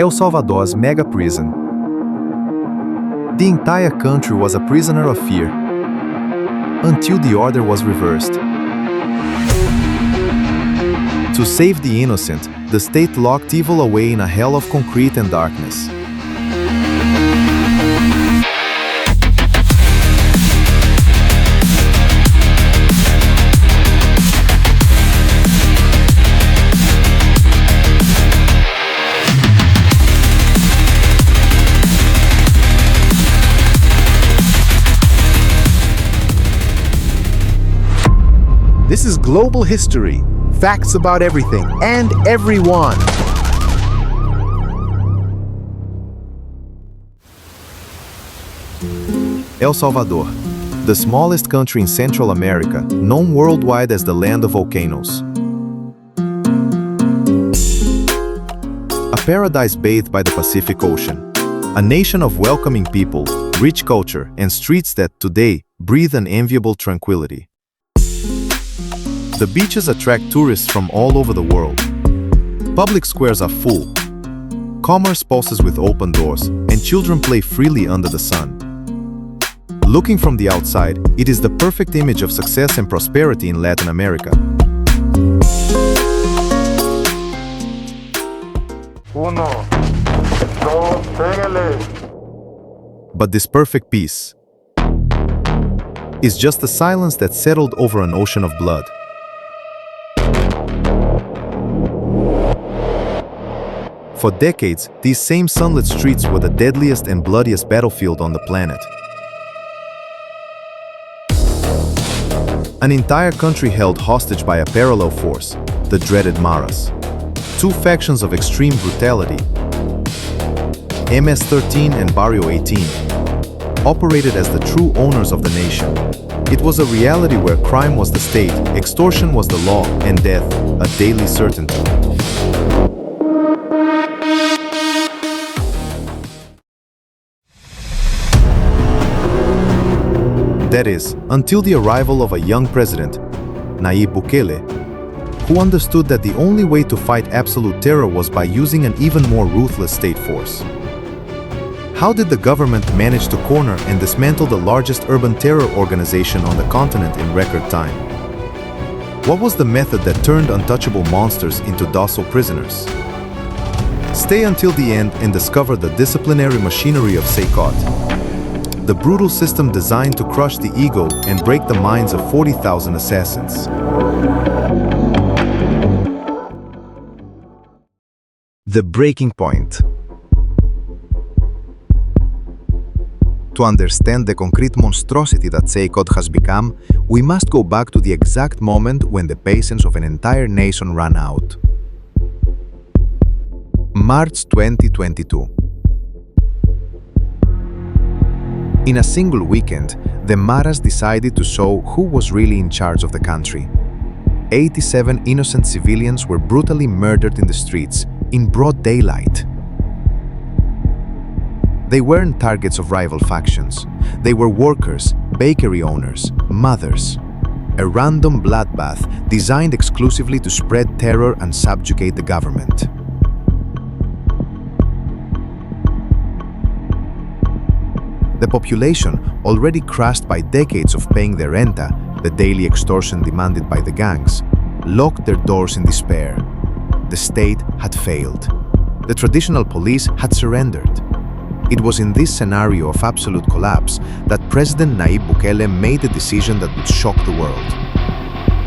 El Salvador's mega prison. The entire country was a prisoner of fear, until the order was reversed. To save the innocent, the state locked evil away in a hell of concrete and darkness. This is Global History, facts about everything and everyone. El Salvador, the smallest country in Central America, known worldwide as the land of volcanoes. A paradise bathed by the Pacific Ocean. A nation of welcoming people, rich culture, and streets that today breathe an enviable tranquility. The beaches attract tourists from all over the world. Public squares are full. Commerce pulses with open doors, and children play freely under the sun. Looking from the outside, it is the perfect image of success and prosperity in Latin America. Uno, dos, pégale. But this perfect peace is just the silence that settled over an ocean of blood. For decades, these same sunlit streets were the deadliest and bloodiest battlefield on the planet. An entire country held hostage by a parallel force, the dreaded Maras. Two factions of extreme brutality, MS-13 and Barrio 18, operated as the true owners of the nation. It was a reality where crime was the state, extortion was the law, and death, a daily certainty. That is, until the arrival of a young president, Nayib Bukele, who understood that the only way to fight absolute terror was by using an even more ruthless state force. How did the government manage to corner and dismantle the largest urban terror organization on the continent in record time? What was the method that turned untouchable monsters into docile prisoners? Stay until the end and discover the disciplinary machinery of CECOT. The brutal system designed to crush the ego and break the minds of 40,000 assassins. The breaking point. To understand the concrete monstrosity that CECOT has become, we must go back to the exact moment when the patience of an entire nation ran out. March 2022. In a single weekend, the Maras decided to show who was really in charge of the country. 87 innocent civilians were brutally murdered in the streets, in broad daylight. They weren't targets of rival factions. They were workers, bakery owners, mothers. A random bloodbath designed exclusively to spread terror and subjugate the government. The population, already crushed by decades of paying their renta, the daily extortion demanded by the gangs, locked their doors in despair. The state had failed. The traditional police had surrendered. It was in this scenario of absolute collapse that President Nayib Bukele made a decision that would shock the world.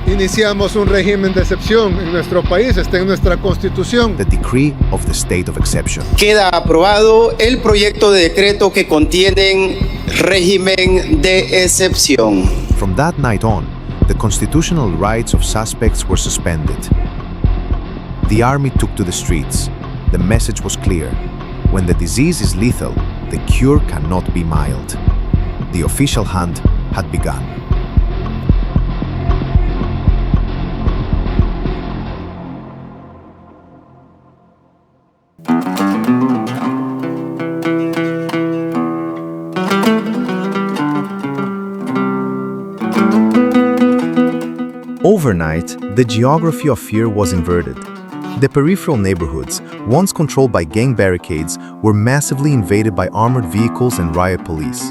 Iniciamos un régimen de excepción en nuestro país, está en nuestra constitución. The decree of the state of exception. Queda aprobado el proyecto de decreto que contiene régimen de excepción. From that night on, the constitutional rights of suspects were suspended. The army took to the streets. The message was clear. When the disease is lethal, the cure cannot be mild. The official hunt had begun. Overnight, the geography of fear was inverted. The peripheral neighborhoods, once controlled by gang barricades, were massively invaded by armored vehicles and riot police.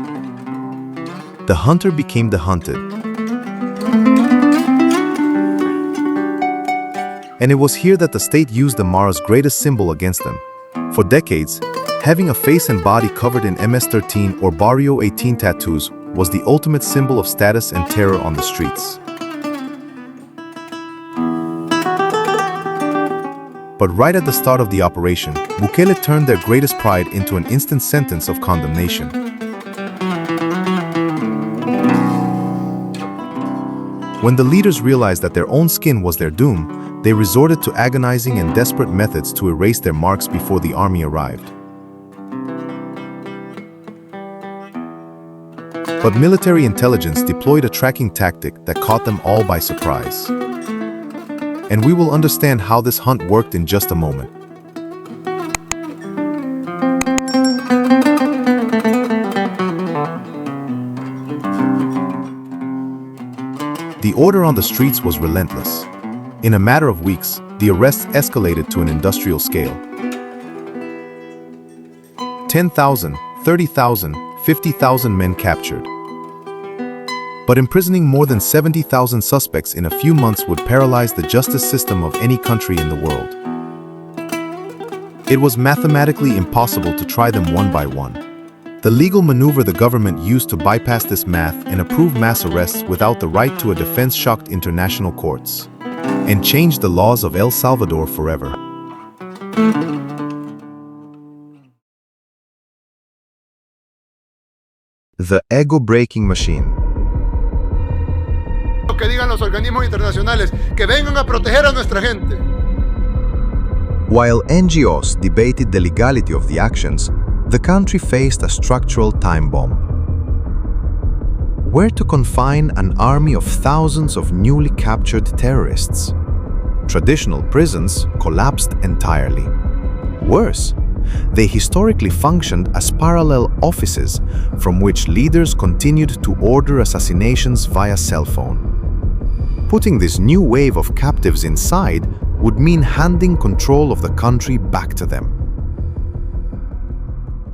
The hunter became the hunted. And it was here that the state used the Mara's greatest symbol against them. For decades, having a face and body covered in MS-13 or Barrio 18 tattoos was the ultimate symbol of status and terror on the streets. But right at the start of the operation, Bukele turned their greatest pride into an instant sentence of condemnation. When the leaders realized that their own skin was their doom, they resorted to agonizing and desperate methods to erase their marks before the army arrived. But military intelligence deployed a tracking tactic that caught them all by surprise. And we will understand how this hunt worked in just a moment. The order on the streets was relentless. In a matter of weeks, the arrests escalated to an industrial scale. 10,000, 30,000, 50,000 men captured. But imprisoning more than 70,000 suspects in a few months would paralyze the justice system of any country in the world. It was mathematically impossible to try them one by one. The legal maneuver the government used to bypass this math and approve mass arrests without the right to a defense shocked international courts and changed the laws of El Salvador forever. The ego-breaking machine. Que digan los organismos internacionales que vengan a proteger a nuestra gente. While NGOs debated the legality of the actions, the country faced a structural time bomb. Where to confine an army of thousands of newly captured terrorists? Traditional prisons collapsed entirely. Worse, they historically functioned as parallel offices from which leaders continued to order assassinations via cell phone. Putting this new wave of captives inside would mean handing control of the country back to them.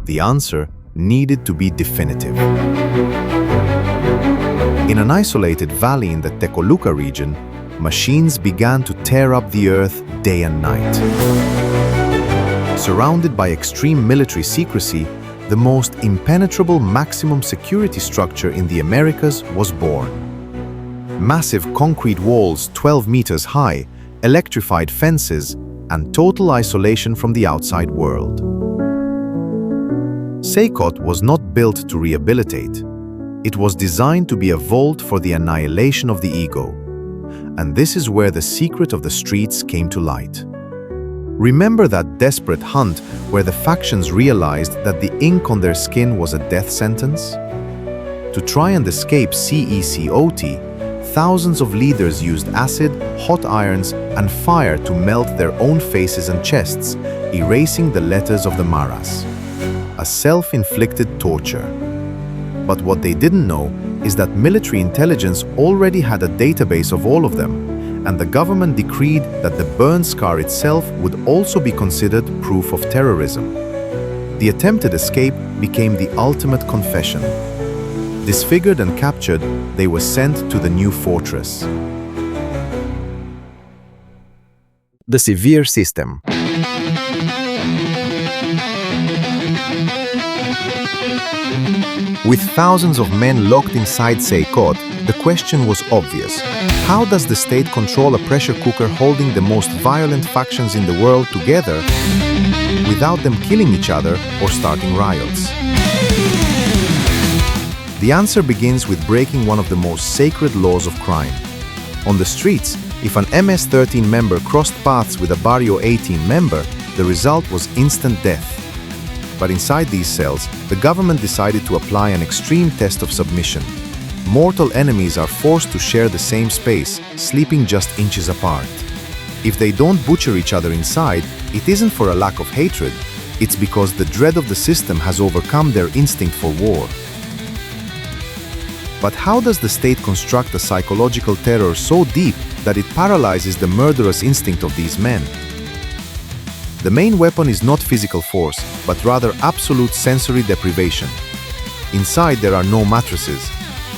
The answer needed to be definitive. In an isolated valley in the Tecoluca region, machines began to tear up the earth day and night. Surrounded by extreme military secrecy, the most impenetrable maximum security structure in the Americas was born. Massive concrete walls 12 meters high, electrified fences, and total isolation from the outside world. CECOT was not built to rehabilitate. It was designed to be a vault for the annihilation of the ego. And this is where the secret of the streets came to light. Remember that desperate hunt where the factions realized that the ink on their skin was a death sentence? To try and escape CECOT, thousands of leaders used acid, hot irons, and fire to melt their own faces and chests, erasing the letters of the Maras. A self-inflicted torture. But what they didn't know is that military intelligence already had a database of all of them, and the government decreed that the burn scar itself would also be considered proof of terrorism. The attempted escape became the ultimate confession. Disfigured and captured, they were sent to the new fortress. The severe system. With thousands of men locked inside CECOT, the question was obvious. How does the state control a pressure cooker holding the most violent factions in the world together without them killing each other or starting riots? The answer begins with breaking one of the most sacred laws of crime. On the streets, if an MS-13 member crossed paths with a Barrio 18 member, the result was instant death. But inside these cells, the government decided to apply an extreme test of submission. Mortal enemies are forced to share the same space, sleeping just inches apart. If they don't butcher each other inside, it isn't for a lack of hatred, it's because the dread of the system has overcome their instinct for war. But how does the state construct a psychological terror so deep that it paralyzes the murderous instinct of these men? The main weapon is not physical force, but rather absolute sensory deprivation. Inside there are no mattresses.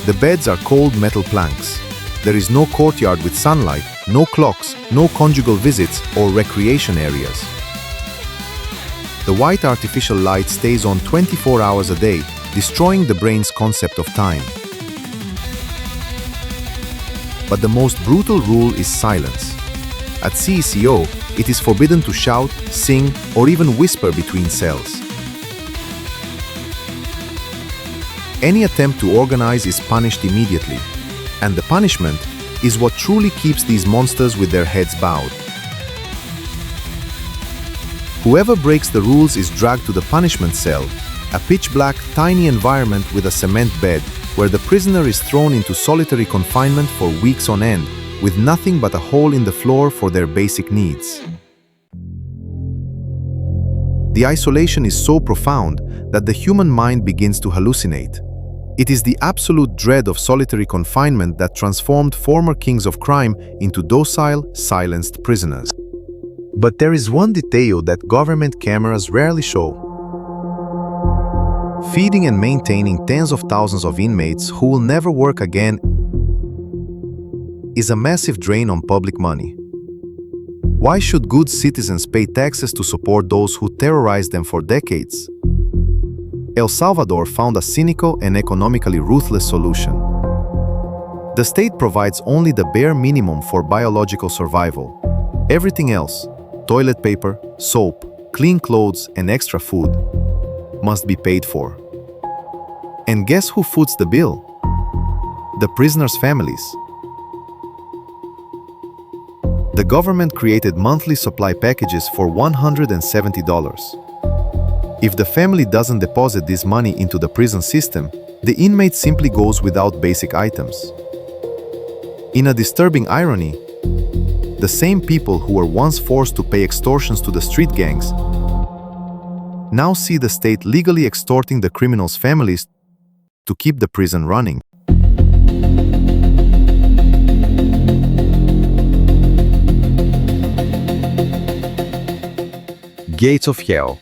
The beds are cold metal planks. There is no courtyard with sunlight, no clocks, no conjugal visits or recreation areas. The white artificial light stays on 24 hours a day, destroying the brain's concept of time. But the most brutal rule is silence. At CECO, it is forbidden to shout, sing, or even whisper between cells. Any attempt to organize is punished immediately, and the punishment is what truly keeps these monsters with their heads bowed. Whoever breaks the rules is dragged to the punishment cell, a pitch-black, tiny environment with a cement bed where the prisoner is thrown into solitary confinement for weeks on end, with nothing but a hole in the floor for their basic needs. The isolation is so profound that the human mind begins to hallucinate. It is the absolute dread of solitary confinement that transformed former kings of crime into docile, silenced prisoners. But there is one detail that government cameras rarely show. Feeding and maintaining tens of thousands of inmates who will never work again is a massive drain on public money. Why should good citizens pay taxes to support those who terrorized them for decades? El Salvador found a cynical and economically ruthless solution. The state provides only the bare minimum for biological survival. Everything else, toilet paper, soap, clean clothes, and extra food, must be paid for. And guess who foots the bill? The prisoners' families. The government created monthly supply packages for $170. If the family doesn't deposit this money into the prison system, the inmate simply goes without basic items. In a disturbing irony, the same people who were once forced to pay extortions to the street gangs now see the state legally extorting the criminals' families to keep the prison running. Gates of Hell.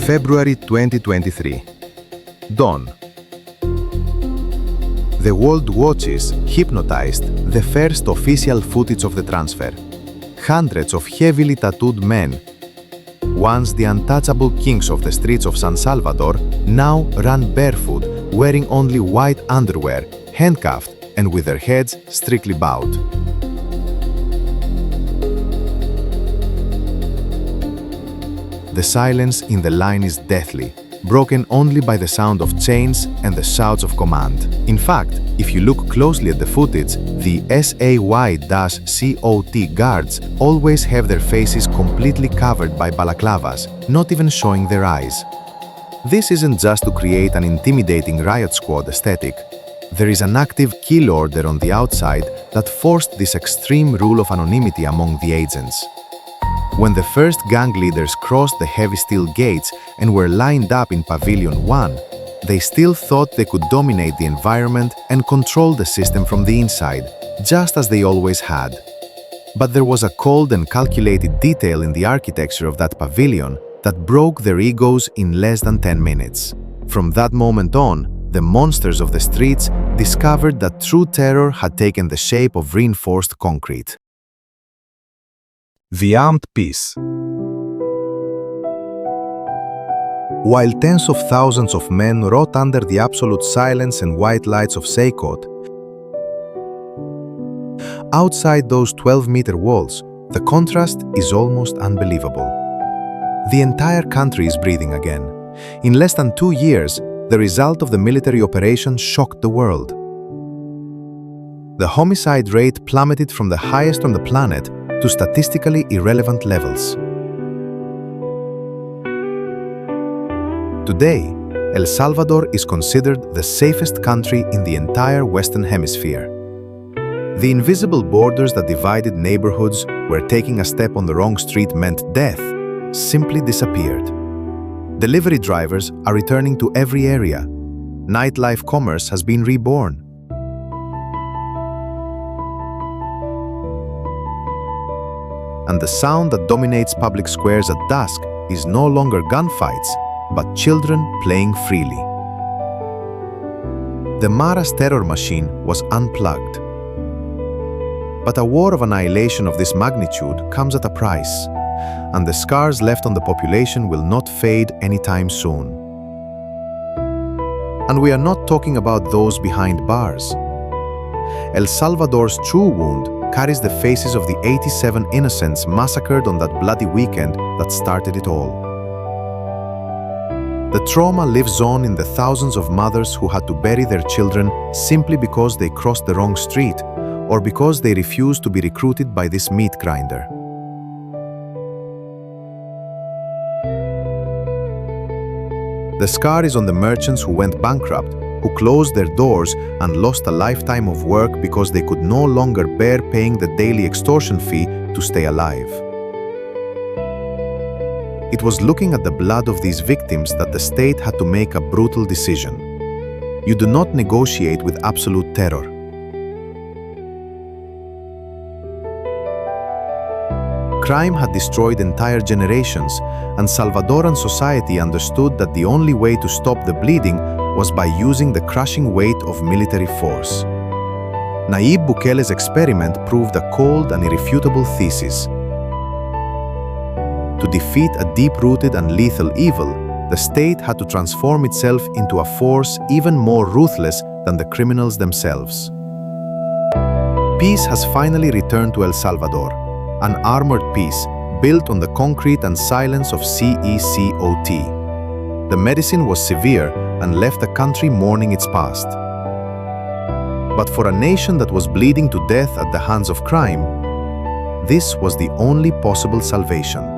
February 2023. Dawn. The world watches, hypnotized, the first official footage of the transfer. Hundreds of heavily tattooed men, once the untouchable kings of the streets of San Salvador, now run barefoot, wearing only white underwear, handcuffed, and with their heads strictly bowed. The silence in the line is deathly, broken only by the sound of chains and the shouts of command. In fact, if you look closely at the footage, the SAY-COT guards always have their faces completely covered by balaclavas, not even showing their eyes. This isn't just to create an intimidating riot squad aesthetic. There is an active kill order on the outside that forced this extreme rule of anonymity among the agents. When the first gang leaders crossed the heavy steel gates and were lined up in Pavilion 1, they still thought they could dominate the environment and control the system from the inside, just as they always had. But there was a cold and calculated detail in the architecture of that pavilion that broke their egos in less than 10 minutes. From that moment on, the monsters of the streets discovered that true terror had taken the shape of reinforced concrete. The Armed Peace. While tens of thousands of men rot under the absolute silence and white lights of CECOT, outside those 12-meter walls, the contrast is almost unbelievable. The entire country is breathing again. In less than 2 years, the result of the military operation shocked the world. The homicide rate plummeted from the highest on the planet to statistically irrelevant levels. Today, El Salvador is considered the safest country in the entire Western Hemisphere. The invisible borders that divided neighborhoods where taking a step on the wrong street meant death simply disappeared. Delivery drivers are returning to every area. Nightlife commerce has been reborn. and the sound that dominates public squares at dusk is no longer gunfights, but children playing freely. The Mara's terror machine was unplugged. But a war of annihilation of this magnitude comes at a price, and the scars left on the population will not fade anytime soon. And we are not talking about those behind bars. El Salvador's true wound carries the faces of the 87 innocents massacred on that bloody weekend that started it all. The trauma lives on in the thousands of mothers who had to bury their children simply because they crossed the wrong street or because they refused to be recruited by this meat grinder. The scar is on the merchants who went bankrupt, who closed their doors and lost a lifetime of work because they could no longer bear paying the daily extortion fee to stay alive. It was looking at the blood of these victims that the state had to make a brutal decision. You do not negotiate with absolute terror. Crime had destroyed entire generations, and Salvadoran society understood that the only way to stop the bleeding was by using the crushing weight of military force. Nayib Bukele's experiment proved a cold and irrefutable thesis. To defeat a deep-rooted and lethal evil, the state had to transform itself into a force even more ruthless than the criminals themselves. Peace has finally returned to El Salvador, an armored peace built on the concrete and silence of CECOT. The medicine was severe and left the country mourning its past. But for a nation that was bleeding to death at the hands of crime, this was the only possible salvation.